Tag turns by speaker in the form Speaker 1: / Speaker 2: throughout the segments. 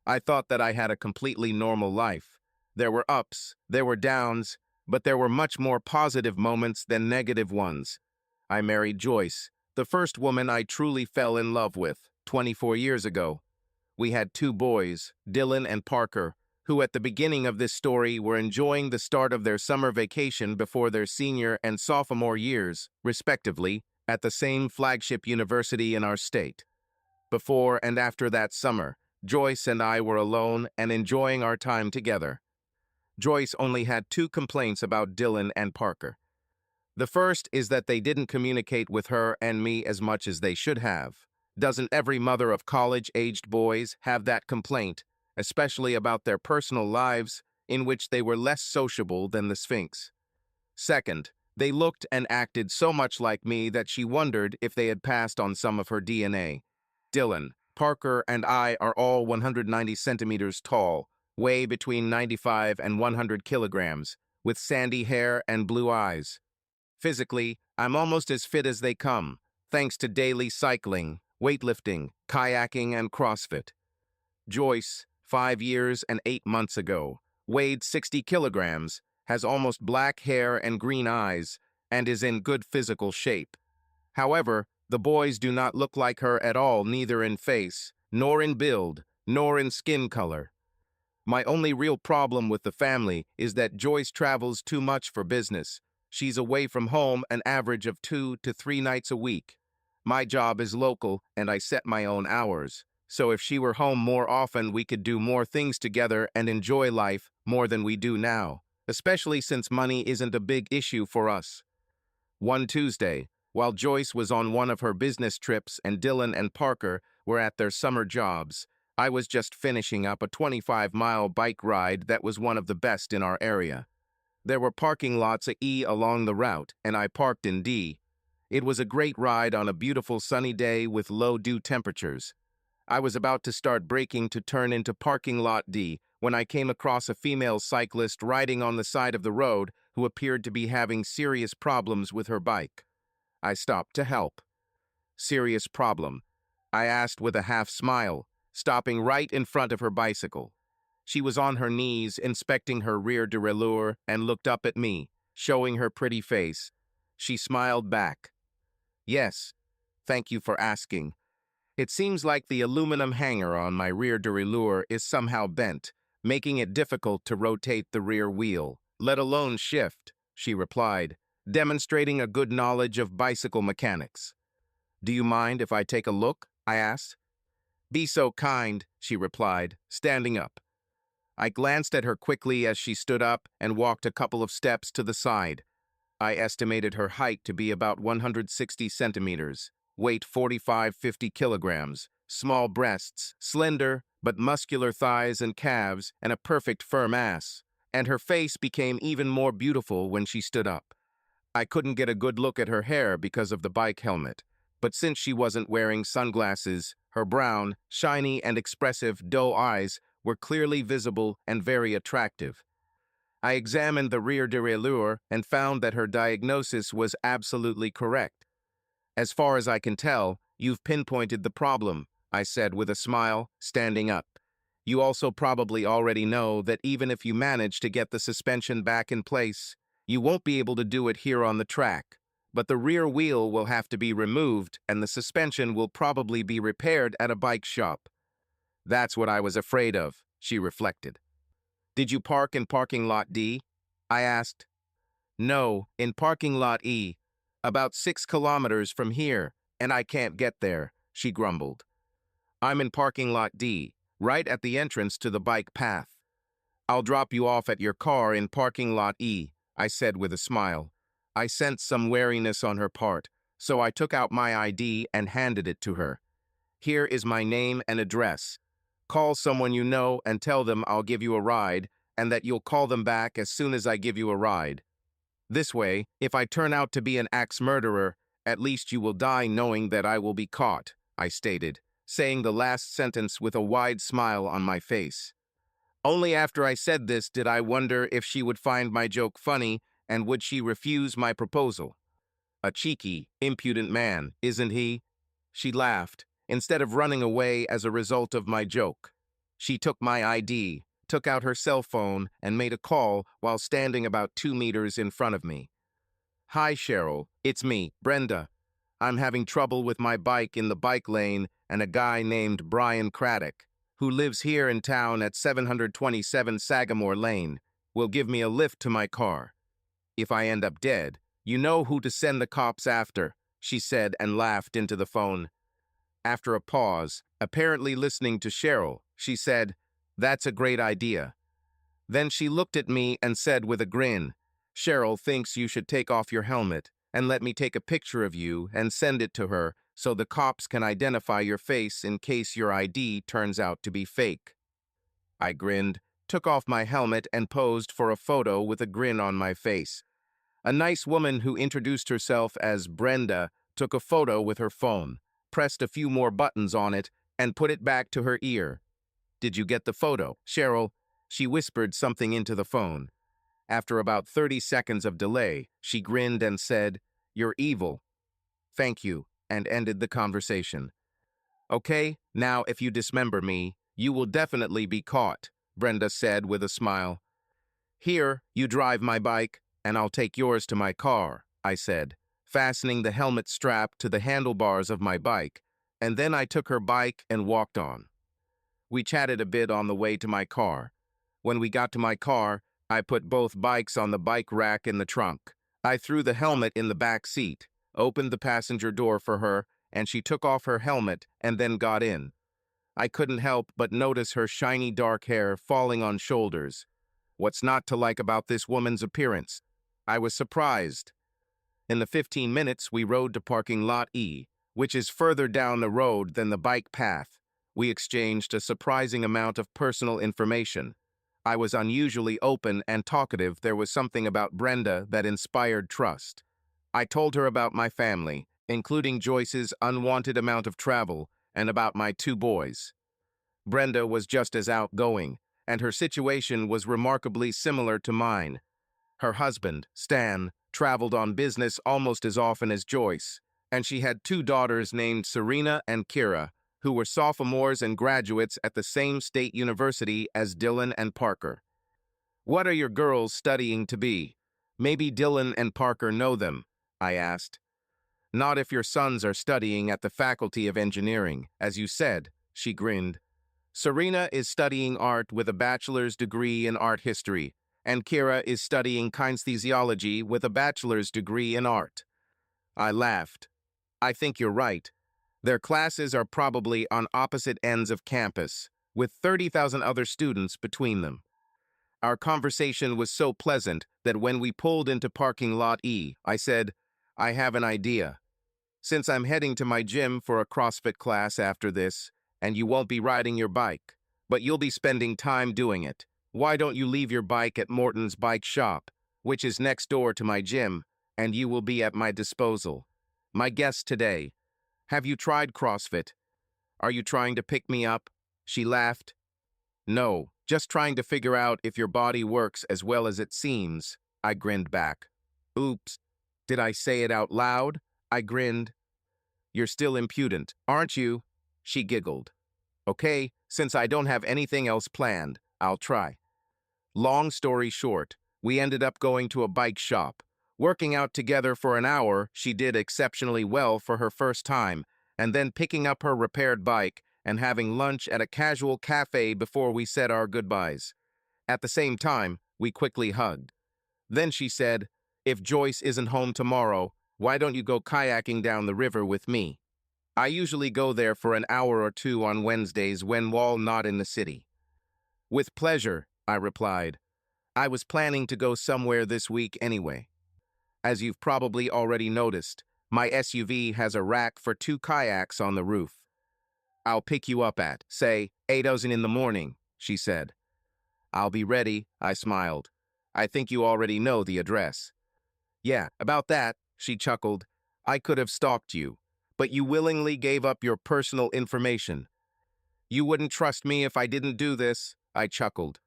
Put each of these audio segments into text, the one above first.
Speaker 1: I thought that I had a completely normal life. There were ups, there were downs, but there were much more positive moments than negative ones. I married Joyce, the first woman I truly fell in love with, 24 years ago. We had two boys, Dylan and Parker, who at the beginning of this story were enjoying the start of their summer vacation before their senior and sophomore years, respectively, at the same flagship university in our state. Before and after that summer, Joyce and I were alone and enjoying our time together. Joyce only had two complaints about Dylan and Parker. The first is that they didn't communicate with her and me as much as they should have. Doesn't every mother of college-aged boys have that complaint, especially about their personal lives, in which they were less sociable than the Sphinx? Second, they looked and acted so much like me that she wondered if they had passed on some of her DNA. Dylan, Parker, and I are all 190 centimeters tall, weigh between 95 and 100 kilograms, with sandy hair and blue eyes. Physically, I'm almost as fit as they come, thanks to daily cycling, weightlifting, kayaking, and CrossFit. Joyce, 5 years and 8 months ago, weighed 60 kilograms, has almost black hair and green eyes, and is in good physical shape. However, the boys do not look like her at all, neither in face, nor in build, nor in skin color. My only real problem with the family is that Joyce travels too much for business. She's away from home an average of 2 to 3 nights a week. My job is local, and I set my own hours. So if she were home more often, we could do more things together and enjoy life more than we do now, especially since money isn't a big issue for us. One Tuesday, while Joyce was on one of her business trips and Dylan and Parker were at their summer jobs, I was just finishing up a 25-mile bike ride that was one of the best in our area. There were parking lots at E along the route, and I parked in D. It was a great ride on a beautiful sunny day with low dew temperatures. I was about to start braking to turn into parking lot D when I came across a female cyclist riding on the side of the road who appeared to be having serious problems with her bike. I stopped to help. Serious problem? I asked with a half smile, stopping right in front of her bicycle. She was on her knees, inspecting her rear derailleur, and looked up at me, showing her pretty face. She smiled back. Yes, thank you for asking. It seems like the aluminum hanger on my rear derailleur is somehow bent, making it difficult to rotate the rear wheel, let alone shift, she replied, demonstrating a good knowledge of bicycle mechanics. Do you mind if I take a look? I asked. Be so kind, she replied, standing up. I glanced at her quickly as she stood up and walked a couple of steps to the side. I estimated her height to be about 160 centimeters, weight 45-50 kilograms, small breasts, slender but muscular thighs and calves, and a perfect firm ass. And her face became even more beautiful when she stood up. I couldn't get a good look at her hair because of the bike helmet, but since she wasn't wearing sunglasses, her brown, shiny, and expressive doe eyes were clearly visible and very attractive. I examined the rear derailleur and found that her diagnosis was absolutely correct. As far as I can tell, you've pinpointed the problem, I said with a smile, standing up. You also probably already know that even if you manage to get the suspension back in place, you won't be able to do it here on the track. But the rear wheel will have to be removed and the suspension will probably be repaired at a bike shop. That's what I was afraid of, she reflected. Did you park in parking lot D? I asked. No, in parking lot E, about 6 kilometers from here, and I can't get there, she grumbled. I'm in parking lot D, right at the entrance to the bike path. I'll drop you off at your car in parking lot E, I said with a smile. I sensed some wariness on her part, so I took out my ID and handed it to her. Here is my name and address. Call someone you know and tell them I'll give you a ride and that you'll call them back as soon as I give you a ride. This way, if I turn out to be an axe murderer, at least you will die knowing that I will be caught, I stated, saying the last sentence with a wide smile on my face. Only after I said this did I wonder if she would find my joke funny and would she refuse my proposal. A cheeky, impudent man, isn't he? She laughed, instead of running away as a result of my joke. She took my ID, took out her cell phone, and made a call while standing about 2 meters in front of me. "Hi, Cheryl. It's me, Brenda. I'm having trouble with my bike in the bike lane and a guy named Brian Craddock, who lives here in town at 727 Sagamore Lane, will give me a lift to my car. If I end up dead, you know who to send the cops after," she said and laughed into the phone. After a pause, apparently listening to Cheryl, she said, "That's a great idea." Then she looked at me and said with a grin, "Cheryl thinks you should take off your helmet and let me take a picture of you and send it to her so the cops can identify your face in case your ID turns out to be fake." I grinned, took off my helmet, and posed for a photo with a grin on my face. A nice woman who introduced herself as Brenda took a photo with her phone, pressed a few more buttons on it, and put it back to her ear. "Did you get the photo, Cheryl?" She whispered something into the phone. After about 30 seconds of delay, she grinned and said, "You're evil. Thank you," and ended the conversation. "Okay, now if you dismember me, you will definitely be caught," Brenda said with a smile. "Here, you drive my bike, and I'll take yours to my car," I said, fastening the helmet strap to the handlebars of my bike, and then I took her bike and walked on. We chatted a bit on the way to my car. When we got to my car, I put both bikes on the bike rack in the trunk. I threw the helmet in the back seat, opened the passenger door for her, and she took off her helmet and then got in. I couldn't help but notice her shiny dark hair falling on shoulders. What's not to like about this woman's appearance? I was surprised. In the 15 minutes, we rode to parking lot E, which is further down the road than the bike path. We exchanged a surprising amount of personal information. I was unusually open and talkative. There was something about Brenda that inspired trust. I told her about my family, including Joyce's unwanted amount of travel, and about my 2 boys. Brenda was just as outgoing, and her situation was remarkably similar to mine. Her husband, Stan, traveled on business almost as often as Joyce, and she had 2 daughters named Serena and Kira, who were sophomores and graduates at the same state university as Dylan and Parker. "What are your girls studying to be? Maybe Dylan and Parker know them," I asked. "Not if your sons are studying at the Faculty of Engineering, as you said," she grinned. "Serena is studying art with a bachelor's degree in art history, and Kira is studying kinesthesiology with a bachelor's degree in art." I laughed. "I think you're right. Their classes are probably on opposite ends of campus, with 30,000 other students between them." Our conversation was so pleasant that when we pulled into parking lot E, I said, "I have an idea. Since I'm heading to my gym for a CrossFit class after this, and you won't be riding your bike, but you'll be spending time doing it, why don't you leave your bike at Morton's Bike Shop, which is next door to my gym, and you will be at my disposal. My guest today. Have you tried CrossFit? Are you trying to pick me up?" She laughed. "No, just trying to figure out if your body works as well as it seems," I grinned back. "Oops, did I say it out loud?" I grinned. "You're still impudent, aren't you?" She giggled. "Okay, since I don't have anything else planned, I'll try." Long story short, we ended up going to a bike shop. Working out together for an hour, she did exceptionally well for her first time, and then picking up her repaired bike and having lunch at a casual cafe before we said our goodbyes. At the same time, we quickly hugged. Then she said, "If Joyce isn't home tomorrow, why don't you go kayaking down the river with me? I usually go there for an hour or 2 on Wednesdays when Wall not in the city." "With pleasure," I replied. I was planning to go somewhere this week anyway. As you've probably already noticed, my SUV has a rack for 2 kayaks on the roof. "I'll pick you up at, say, 8:00 in the morning," she said. "I'll be ready," I smiled. "I think you already know the address." "Yeah, about that," she chuckled. "I could have stalked you, but you willingly gave up your personal information." "You wouldn't trust me if I didn't do this," I chuckled.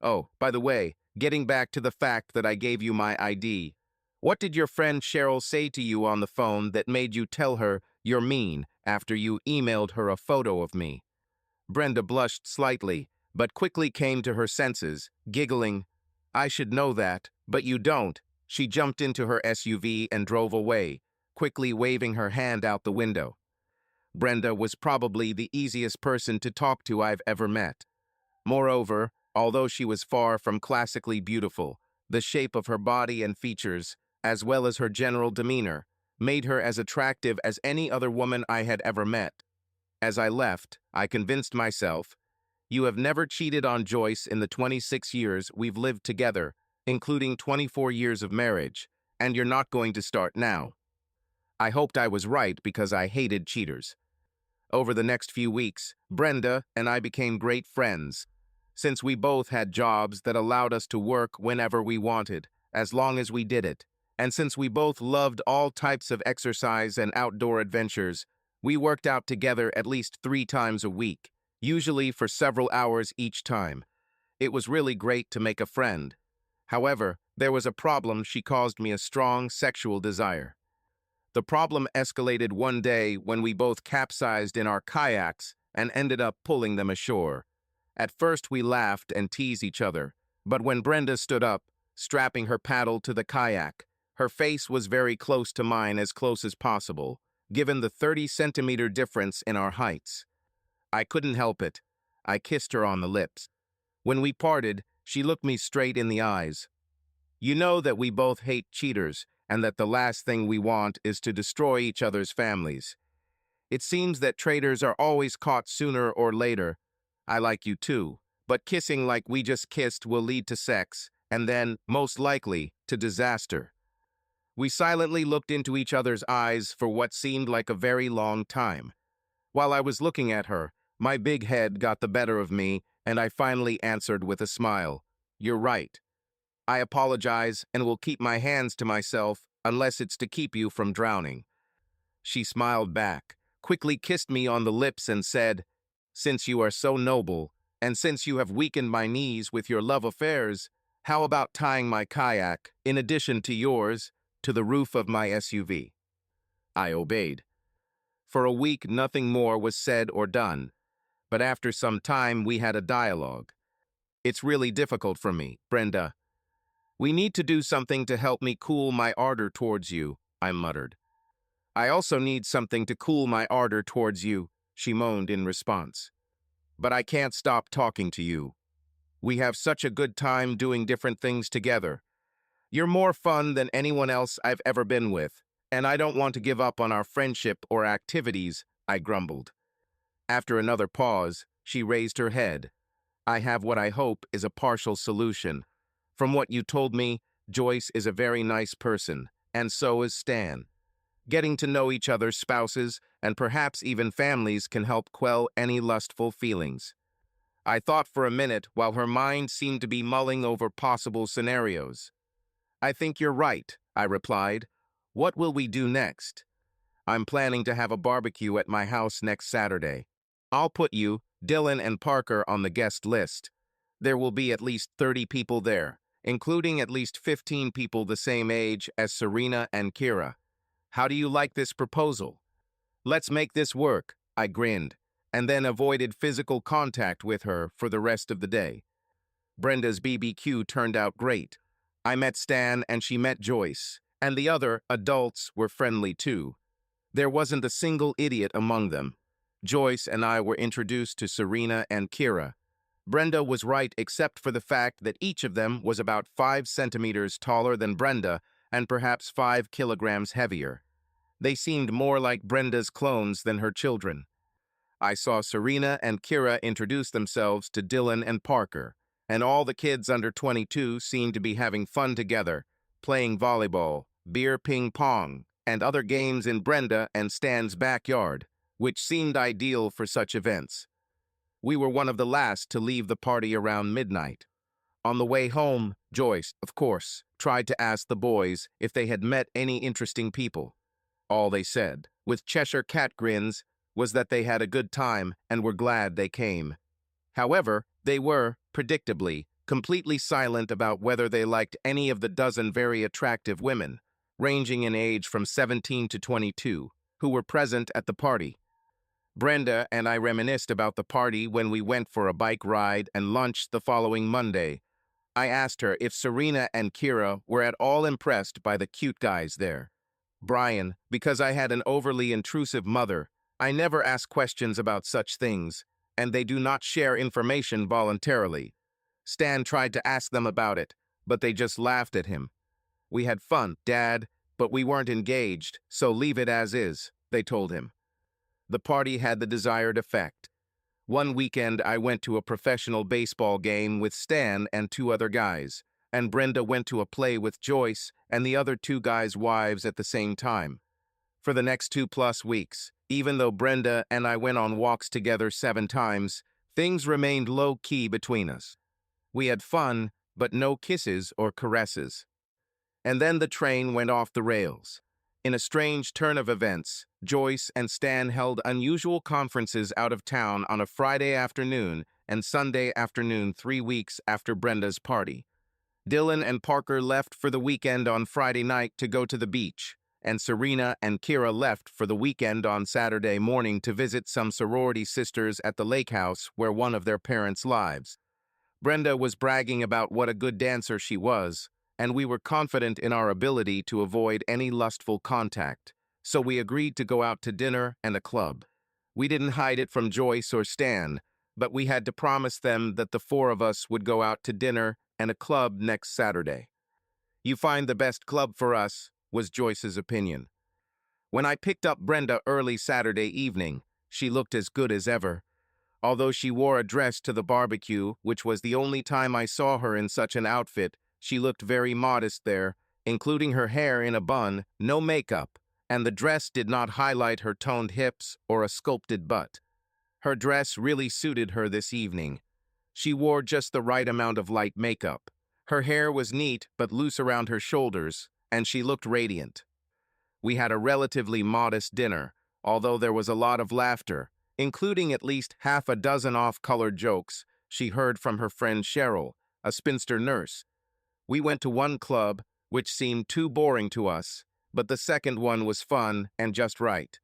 Speaker 1: "Oh, by the way, getting back to the fact that I gave you my ID, what did your friend Cheryl say to you on the phone that made you tell her you're mean after you emailed her a photo of me?" Brenda blushed slightly, but quickly came to her senses, giggling. "I should know that, but you don't." She jumped into her SUV and drove away, quickly waving her hand out the window. Brenda was probably the easiest person to talk to I've ever met. Moreover, although she was far from classically beautiful, the shape of her body and features, as well as her general demeanor, made her as attractive as any other woman I had ever met. As I left, I convinced myself, you have never cheated on Joyce in the 26 years we've lived together, including 24 years of marriage, and you're not going to start now. I hoped I was right because I hated cheaters. Over the next few weeks, Brenda and I became great friends, since we both had jobs that allowed us to work whenever we wanted, as long as we did it. And since we both loved all types of exercise and outdoor adventures, we worked out together at least 3 times a week, usually for several hours each time. It was really great to make a friend. However, there was a problem. She caused me a strong sexual desire. The problem escalated one day when we both capsized in our kayaks and ended up pulling them ashore. At first we laughed and teased each other, but when Brenda stood up, strapping her paddle to the kayak, her face was very close to mine, as close as possible, given the 30-centimeter difference in our heights. I couldn't help it. I kissed her on the lips. When we parted, she looked me straight in the eyes. "You know that we both hate cheaters, and that the last thing we want is to destroy each other's families. It seems that traitors are always caught sooner or later. I like you too, but kissing like we just kissed will lead to sex, and then, most likely, to disaster." We silently looked into each other's eyes for what seemed like a very long time. While I was looking at her, my big head got the better of me, and I finally answered with a smile, "You're right. I apologize and will keep my hands to myself unless it's to keep you from drowning." She smiled back, quickly kissed me on the lips and said, "Since you are so noble, and since you have weakened my knees with your love affairs, how about tying my kayak, in addition to yours, to the roof of my SUV?" I obeyed. For a week, nothing more was said or done, but after some time we had a dialogue. "It's really difficult for me, Brenda. We need to do something to help me cool my ardor towards you," I muttered. "I also need something to cool my ardor towards you," she moaned in response. "But I can't stop talking to you. We have such a good time doing different things together. You're more fun than anyone else I've ever been with, and I don't want to give up on our friendship or activities," I grumbled. After another pause, she raised her head. "I have what I hope is a partial solution. From what you told me, Joyce is a very nice person, and so is Stan. Getting to know each other's spouses, and perhaps even families, can help quell any lustful feelings." I thought for a minute while her mind seemed to be mulling over possible scenarios. "I think you're right," I replied. "What will we do next?" "I'm planning to have a barbecue at my house next Saturday. I'll put you, Dylan, and Parker on the guest list. There will be at least 30 people there, including at least 15 people the same age as Serena and Kira. How do you like this proposal?" "Let's make this work," I grinned, and then avoided physical contact with her for the rest of the day. Brenda's BBQ turned out great. I met Stan and she met Joyce, and the other adults were friendly too. There wasn't a single idiot among them. Joyce and I were introduced to Serena and Kira. Brenda was right except for the fact that each of them was about 5 centimeters taller than Brenda and perhaps 5 kilograms heavier. They seemed more like Brenda's clones than her children. I saw Serena and Kira introduce themselves to Dylan and Parker, and all the kids under 22 seemed to be having fun together, playing volleyball, beer ping pong, and other games in Brenda and Stan's backyard, which seemed ideal for such events. We were one of the last to leave the party around midnight. On the way home, Joyce, of course, tried to ask the boys if they had met any interesting people. All they said, with Cheshire cat grins, was that they had a good time and were glad they came. However, they were, predictably, completely silent about whether they liked any of the dozen very attractive women, ranging in age from 17 to 22, who were present at the party. Brenda and I reminisced about the party when we went for a bike ride and lunch the following Monday. I asked her if Serena and Kira were at all impressed by the cute guys there. Brian, because I had an overly intrusive mother, I never ask questions about such things, and they do not share information voluntarily. Stan tried to ask them about it, but they just laughed at him. We had fun, Dad, but we weren't engaged, so leave it as is, they told him. The party had the desired effect. One weekend I went to a professional baseball game with Stan and two other guys, and Brenda went to a play with Joyce and the other two guys' wives at the same time. For the next 2+ weeks, even though Brenda and I went on walks together 7 times, things remained low-key between us. We had fun, but no kisses or caresses. And then the train went off the rails. In a strange turn of events, Joyce and Stan held unusual conferences out of town on a Friday afternoon and Sunday afternoon 3 weeks after Brenda's party. Dylan and Parker left for the weekend on Friday night to go to the beach, and Serena and Kira left for the weekend on Saturday morning to visit some sorority sisters at the lake house where one of their parents lives. Brenda was bragging about what a good dancer she was, and we were confident in our ability to avoid any lustful contact, so we agreed to go out to dinner and a club. We didn't hide it from Joyce or Stan, but we had to promise them that the 4 of us would go out to dinner and a club next Saturday. "You find the best club for us," was Joyce's opinion. When I picked up Brenda early Saturday evening, she looked as good as ever. Although she wore a dress to the barbecue, which was the only time I saw her in such an outfit, she looked very modest there, including her hair in a bun, no makeup, and the dress did not highlight her toned hips or a sculpted butt. Her dress really suited her this evening. She wore just the right amount of light makeup. Her hair was neat but loose around her shoulders, and she looked radiant. We had a relatively modest dinner, although there was a lot of laughter, including at least half a dozen off-color jokes she heard from her friend Cheryl, a spinster nurse. We went to one club, which seemed too boring to us, but the second one was fun and just right.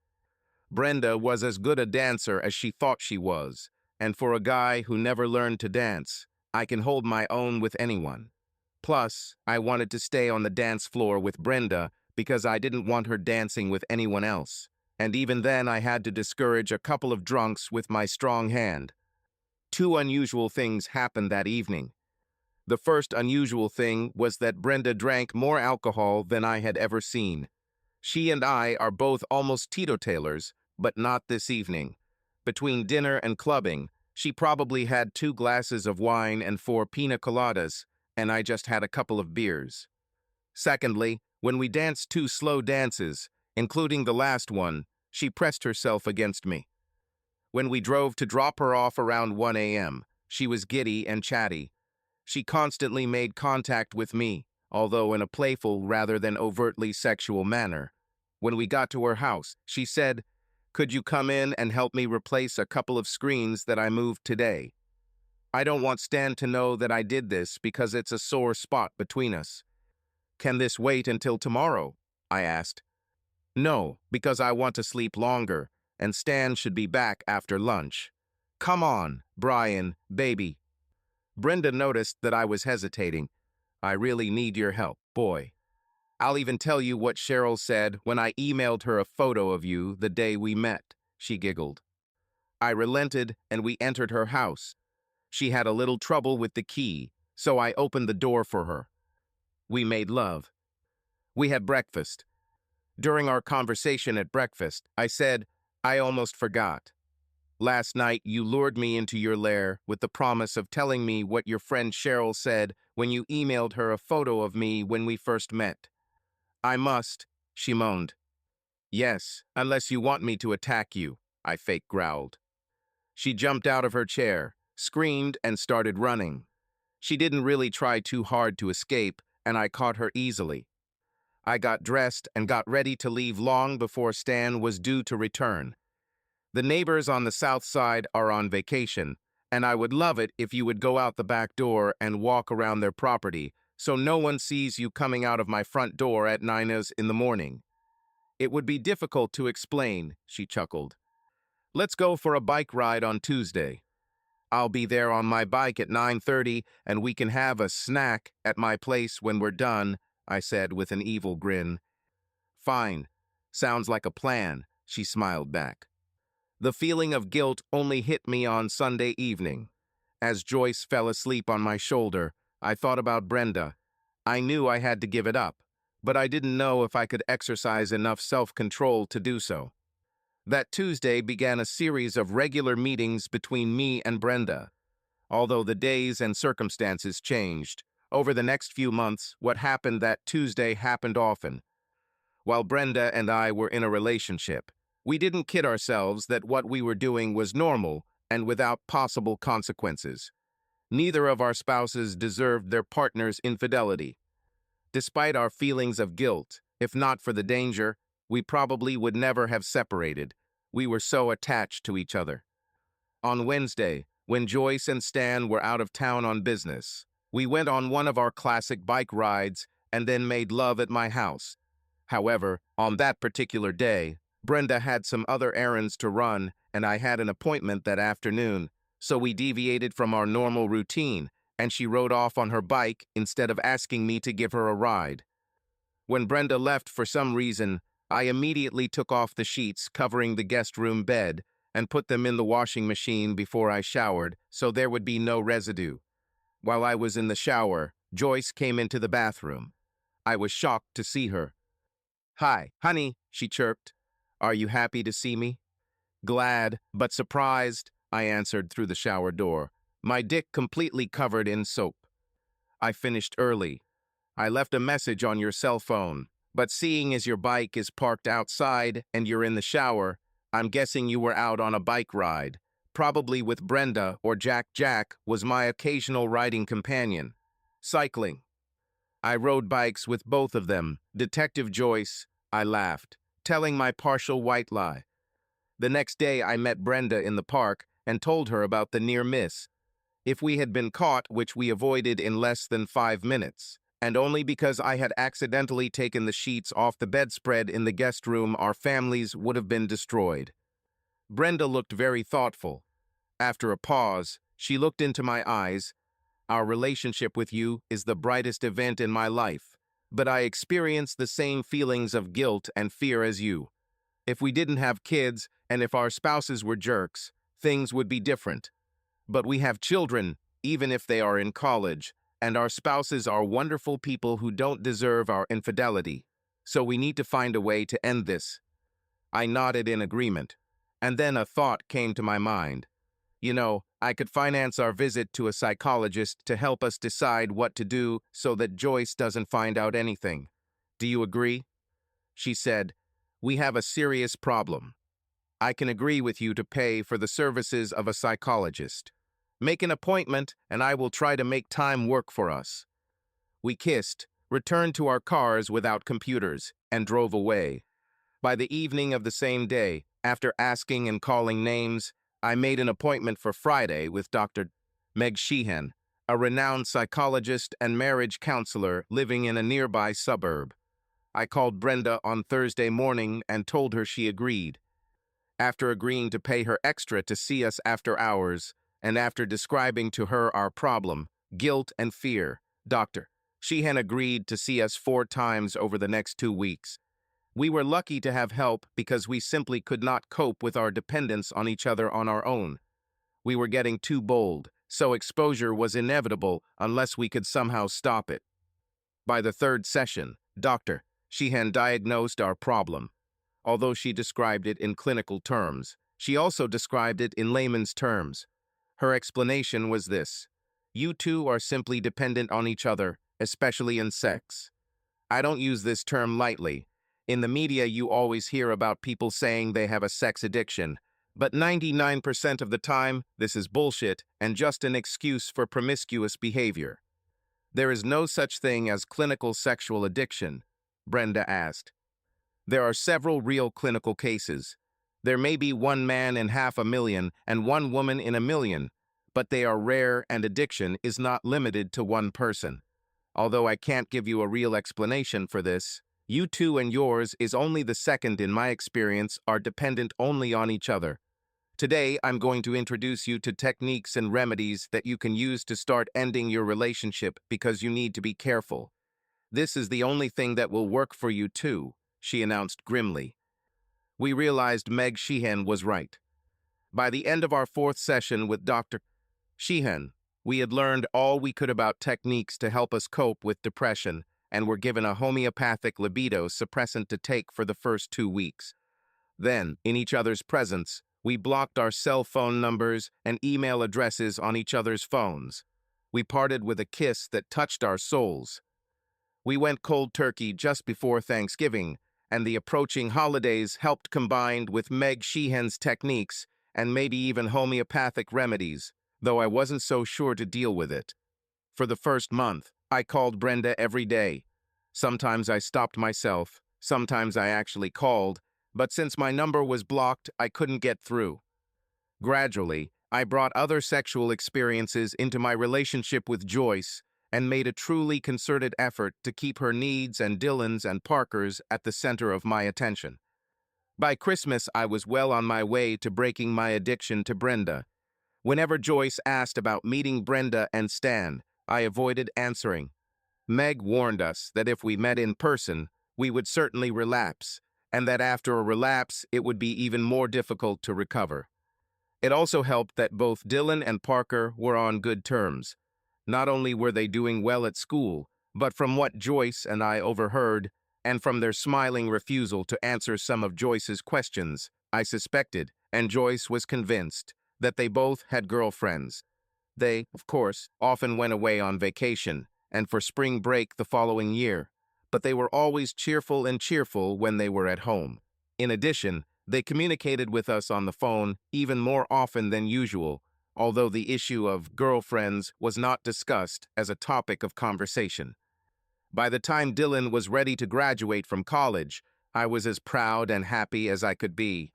Speaker 1: Brenda was as good a dancer as she thought she was, and for a guy who never learned to dance, I can hold my own with anyone. Plus, I wanted to stay on the dance floor with Brenda because I didn't want her dancing with anyone else, and even then I had to discourage a couple of drunks with my strong hand. 2 unusual things happened that evening. The first unusual thing was that Brenda drank more alcohol than I had ever seen. She and I are both almost teetotalers, but not this evening. Between dinner and clubbing, she probably had 2 glasses of wine and 4 pina coladas, and I just had a couple of beers. Secondly, when we danced 2 slow dances, including the last one, she pressed herself against me. When we drove to drop her off around 1 a.m., she was giddy and chatty. She constantly made contact with me, although in a playful rather than overtly sexual manner. When we got to her house, she said, "Could you come in and help me replace a couple of screens that I moved today? I don't want Stan to know that I did this because it's a sore spot between us." "Can this wait until tomorrow?" I asked. "No, because I want to sleep longer, and Stan should be back after lunch." "Come on, Brian, baby." Brenda noticed that I was hesitating. "I really need your help, boy. I'll even tell you what Cheryl said when I emailed her a photo of you the day we met," she giggled. I relented and we entered her house. She had a little trouble with the key, so I opened the door for her. We made love. We had breakfast. During our conversation at breakfast, I said, "I almost forgot. Last night, you lured me into your lair with the promise of telling me what your friend Cheryl said when you emailed her a photo of me when we first met." "I must," she moaned. "Yes, unless you want me to attack you," I fake growled. She jumped out of her chair, screamed, and started running. She didn't really try too hard to escape, and I caught her easily. I got dressed and got ready to leave long before Stan was due to return. The neighbors on the south side are on vacation, and I would love it if you would go out the back door and walk around their property so no one sees you coming out of my front door at 9 in the morning. "It would be difficult to explain," she chuckled. Let's go for a bike ride on Tuesday. I'll be there on my bike at 9:30 and we can have a snack at my place when we're done, I said with an evil grin. Fine. Sounds like a plan, she smiled back. The feeling of guilt only hit me on Sunday evening. As Joyce fell asleep on my shoulder, I thought about Brenda. I knew I had to give it up, but I didn't know if I could exercise enough self-control to do so. That Tuesday began a series of regular meetings between me and Brenda. Although the days and circumstances changed, over the next few months, what happened that Tuesday happened often. While Brenda and I were in a relationship, we didn't kid ourselves that what we were doing was normal and without possible consequences. Neither of our spouses deserved their partner's infidelity. Despite our feelings of guilt, if not for the danger, we probably would never have separated. We were so attached to each other. On Wednesday, when Joyce and Stan were out of town on business, we went on one of our classic bike rides and then made love at my house. However, on that particular day, Brenda had some other errands to run and I had an appointment that afternoon, so we deviated from our normal routine and she rode off on her bike instead of asking me to give her a ride. When Brenda left for some reason, I immediately took off the sheets covering the guest room bed and put them in the washing machine before I showered so there would be no residue. While I was in the shower, Joyce came into the bathroom. I was shocked to see her. "Hi, honey," she chirped. "Are you happy to see me?" "Glad, but surprised," I answered through the shower door, my dick completely covered in soap. "I finished early. I left a message on your cell phone, but seeing as your bike is parked outside and you're in the shower, I'm guessing you were out on a bike ride. Probably with Brenda or Jack. Jack was my occasional riding companion. Cycling. I rode bikes with both of them. Detective Joyce," I laughed, telling my partial white lie. The next day I met Brenda in the park and told her about the near miss. If we had been caught, which we avoided in less than 5 minutes, and only because I had accidentally taken the sheets off the bedspread in the guest room, our families would have been destroyed. Brenda looked very thoughtful. After a pause, she looked into my eyes. "Our relationship with you is the brightest event in my life, but I experience the same feelings of guilt and fear as you. If we didn't have kids, and if our spouses were jerks, things would be different. But we have children, even if they are in college, and our spouses are wonderful people who don't deserve our infidelity. So we need to find a way to end this." I nodded in agreement, and then a thought came to my mind. You know, I could finance our visit to a psychologist to help us decide what to do so that Joyce doesn't find out anything. Do you agree? She said, "We have a serious problem. I can agree with you to pay for the services of a psychologist. Make an appointment and I will try to make time work for us." We kissed, returned to our cars without computers, and drove away. By the evening of the same day, after asking and calling names, I made an appointment for Friday with Dr. Meg Sheehan, a renowned psychologist and marriage counselor living in a nearby suburb. I called Brenda on Thursday morning and told her she agreed. After agreeing to pay her extra to see us after hours, and after describing to her our problem, guilt and fear, Dr. Sheehan agreed to see us 4 times over the next 2 weeks. We were lucky to have help because we simply could not cope with our dependence on each other on our own. We were getting too bold, so exposure was inevitable unless we could somehow stop it. By the 3rd session, Dr. Sheehan diagnosed our problem. Although she described it in clinical terms, she also described it in layman's terms. Her explanation was this: "You two are simply dependent on each other, especially in sex." I don't use this term lightly. In the media, you always hear about people saying they have a sex addiction, but 99% of the time, this is bullshit and just an excuse for promiscuous behavior. "There is no such thing as clinical sexual addiction?" Brenda asked. "There are several real clinical cases. There may be 1 man in 500,000 and 1 woman in 1,000,000, but they are rare and addiction is not limited to 1 person. Although I can't give you a real explanation for this, you two and yours is only the second in my experience are dependent only on each other." Today, I'm going to introduce you to techniques and remedies that you can use to start ending your relationship because you need to be careful. This is the only thing that will work for you too, she announced grimly. We realized Meg Sheehan was right. By the end of our fourth session with Dr. Sheehan, we had learned all we could about techniques to help us cope with depression and were given a homeopathic libido suppressant to take for the first 2 weeks. Then, in each other's presence, we blocked our cell phone numbers and email addresses on each other's phones. We parted with a kiss that touched our souls. We went cold turkey just before Thanksgiving, and the approaching holidays helped combined with Meg Sheehan's techniques and maybe even homeopathic remedies, though I wasn't so sure to deal with it. For the first month, I called Brenda every day. Sometimes I stopped myself, sometimes I actually called, but since my number was blocked, I couldn't get through. Gradually, I brought other sexual experiences into my relationship with Joyce and made a truly concerted effort to keep her needs and Dylan's and Parker's at the center of my attention. By Christmas, I was well on my way to breaking my addiction to Brenda. Whenever Joyce asked about meeting Brenda and Stan, I avoided answering. Meg warned us that if we met in person, we would certainly relapse, and that after a relapse, it would be even more difficult to recover. It also helped that both Dylan and Parker were on good terms. Not only were they doing well at school, but from what Joyce and I overheard, and from their smiling refusal to answer some of Joyce's questions, I suspected, and Joyce was convinced, that they both had girlfriends. They, of course, often went away on vacation, and for spring break the following year, but they were always cheerful when they were at home. In addition, they communicated with us on the phone even more often than usual, although the issue of girlfriends was not discussed as a topic of conversation. By the time Dylan was ready to graduate from college, I was as proud and happy as I could be.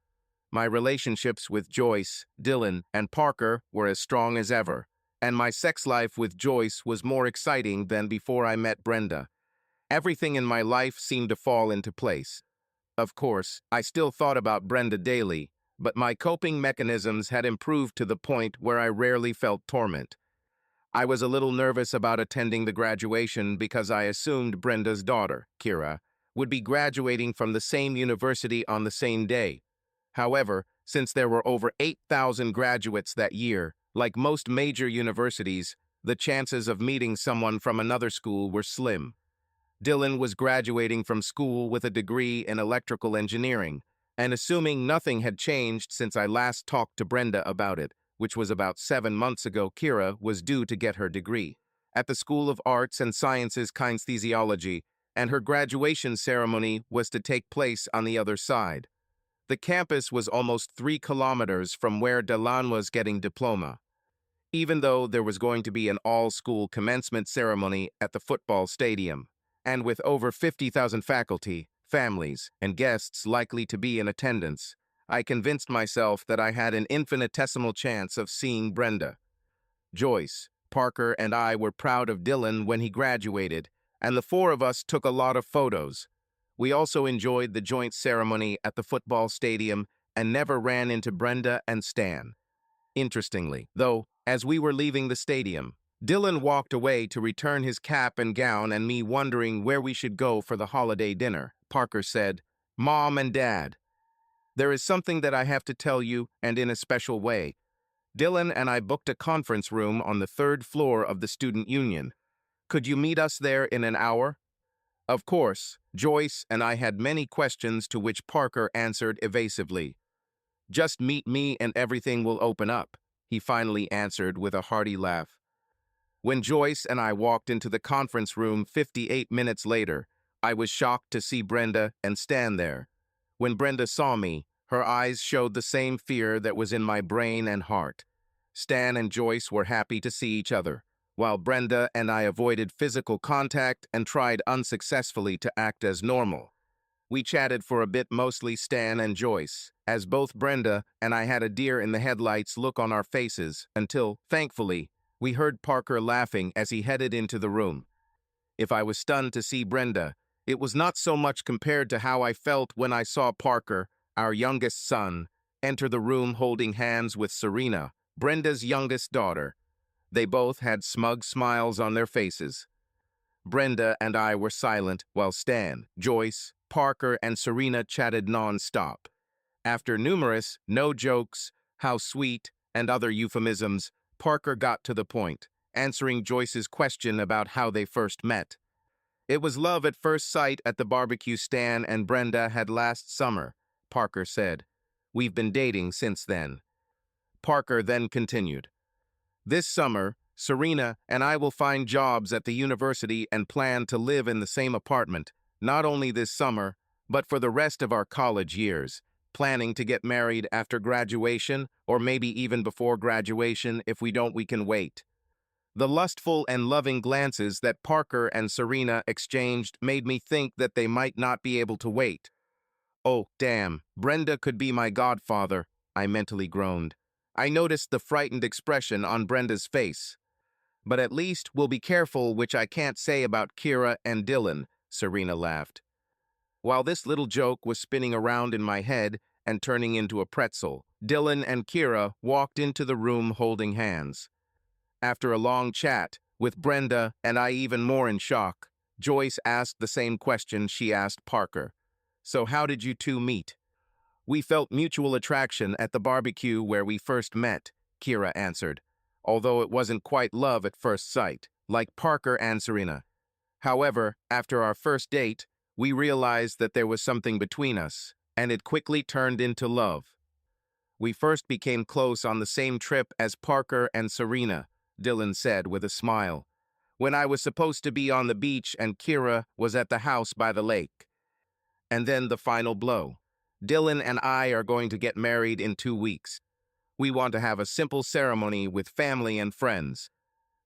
Speaker 1: My relationships with Joyce, Dylan, and Parker were as strong as ever, and my sex life with Joyce was more exciting than before I met Brenda. Everything in my life seemed to fall into place. Of course, I still thought about Brenda daily, but my coping mechanisms had improved to the point where I rarely felt torment. I was a little nervous about attending the graduation because I assumed Brenda's daughter, Kira, would be graduating from the same university on the same day. However, since there were over 8,000 graduates that year, like most major universities, the chances of meeting someone from another school were slim. Dylan was graduating from school with a degree in electrical engineering, and assuming nothing had changed since I last talked to Brenda about it, which was about 7 months ago, Kira was due to get her degree at the School of Arts and Sciences Kinesiology, and her graduation ceremony was to take place on the other side. The campus was almost 3 kilometers from where Dylan was getting diploma. Even though there was going to be an all-school commencement ceremony at the football stadium, and with over 50,000 faculty, families, and guests likely to be in attendance, I convinced myself that I had an infinitesimal chance of seeing Brenda. Joyce, Parker, and I were proud of Dylan when he graduated, and the 4 of us took a lot of photos. We also enjoyed the joint ceremony at the football stadium and never ran into Brenda and Stan. Interestingly, though, as we were leaving the stadium, Dylan walked away to return his cap and gown, and me wondering where we should go for the holiday dinner. Parker said, "Mom and Dad, there is something that I have to tell you, and in a special way. Dylan and I booked a conference room on the 3rd floor of the Student Union. Could you meet us there in an hour?" Of course, Joyce and I had many questions to which Parker answered evasively. "Just meet me and everything will open up," he finally answered with a hearty laugh. When Joyce and I walked into the conference room 58 minutes later, I was shocked to see Brenda and Stan there. When Brenda saw me, her eyes showed the same fear that was in my brain and heart. Stan and Joyce were happy to see each other, while Brenda and I avoided physical contact and tried unsuccessfully to act as normal. We chatted for a bit, mostly Stan and Joyce, as both Brenda and I had a deer-in-the-headlights look on our faces until, thankfully, we heard Parker laughing as he headed into the room. If I was stunned to see Brenda, it was not so much compared to how I felt when I saw Parker, our youngest son, enter the room holding hands with Serena, Brenda's youngest daughter. They both had smug smiles on their faces. Brenda and I were silent while Stan, Joyce, Parker, and Serena chatted non-stop. After numerous no jokes, how sweet, and other euphemisms, Parker got to the point, answering Joyce's question about how they first met. It was love at first sight at the barbecue Stan and Brenda had last summer, Parker said. We've been dating since then. Parker then continued. This summer, Serena and I will find jobs at the university and plan to live in the same apartment, not only this summer, but for the rest of our college years, planning to get married after graduation or maybe even before graduation. If we don't, we can wait. The lustful and loving glances that Parker and Serena exchanged made me think that they might not be able to wait. Oh, damn, Brenda could be my godfather, I mentally groaned. I noticed the frightened expression on Brenda's face. But at least we'll be careful, which I can't say about Kira and Dylan, Serena laughed. While this little joke was spinning around in my head and turning into a pretzel, Dylan and Kira walked into the room holding hands. After a long chat, with Brenda and I even more in shock, Joyce asked the same question she asked Parker. So how did you two meet? We felt mutual attraction at the barbecue where we first met, Kira answered, although it wasn't quite love at first sight, like Parker and Serena. However, after our first date, we realized that there was something between us, and it quickly turned into love. We first became close on the same trip as Parker and Serena, Dylan said with a smile, when I was supposed to be on the beach and Kira was at the house by the lake. And then the final blow. Dylan and I are going to get married in 2 weeks. We want to have a simple ceremony with family and friends.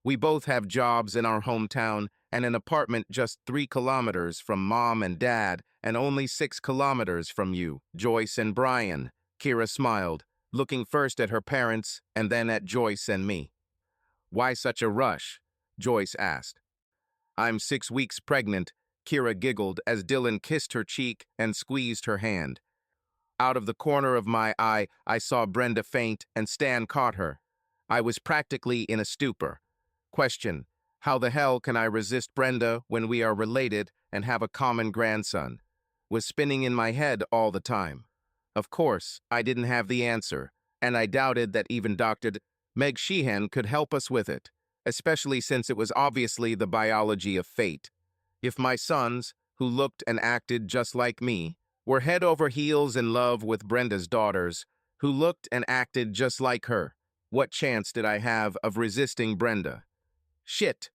Speaker 1: We both have jobs in our hometown and an apartment just 3 kilometers from Mom and Dad and only 6 kilometers from you, Joyce and Brian. Kira smiled, looking first at her parents and then at Joyce and me. Why such a rush? Joyce asked. I'm 6 weeks pregnant, Kira giggled as Dylan kissed her cheek and squeezed her hand. Out of the corner of my eye, I saw Brenda faint and Stan caught her. I was practically in a stupor. Question, how the hell can I resist Brenda when we are related and have a common grandson? Was spinning in my head all the time. Of course, I didn't have the answer, and I doubted that even Dr. Meg Sheehan could help us with it, especially since it was obviously the biology of fate. If my sons, who looked and acted just like me, were head over heels in love with Brenda's daughters, who looked and acted just like her, what chance did I have of resisting Brenda? Shit,